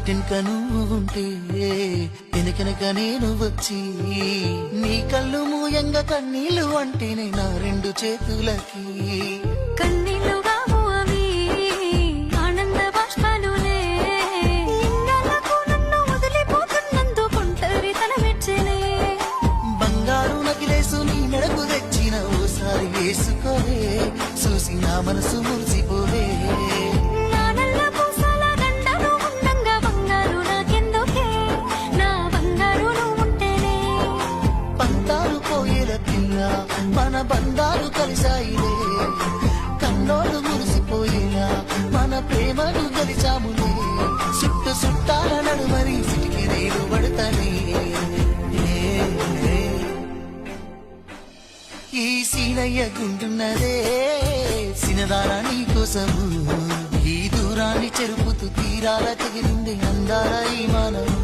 ఇంటెనక నువ్వు ఉంటే వెనకనక నేను వచ్చి నీ కళ్ళు మూయంగా కన్నీళ్ళు అంటేనే నా రెండు చేతులకి కన్నీళ్ళుగా అవి ఆనంద బాష్పాలులే ఇన్నాళ్ళకు నన్ను వదిలిపోతున్నందుకు ఒంటరితనం మెచ్చలే బంగారు నకిలేసు నీ మెడకు తెచ్చిన ఓసారి వేసుకోవే చూసి నా మనసు మురిసిపోవే మన బంధాలు కలిసాయిలే కన్నోళ్ళు మురిసిపోయేలా మన ప్రేమను గలిచాములే చుట్టాల నడుమరి సిటికి రేలు పడతానే ఈ సీనయ్య గుంటున్నదే సినదారా నీ కోసము ఈ దూరాన్ని చెరుపుతూ తీరాల తెగిరింది అందాల ఈ మానవు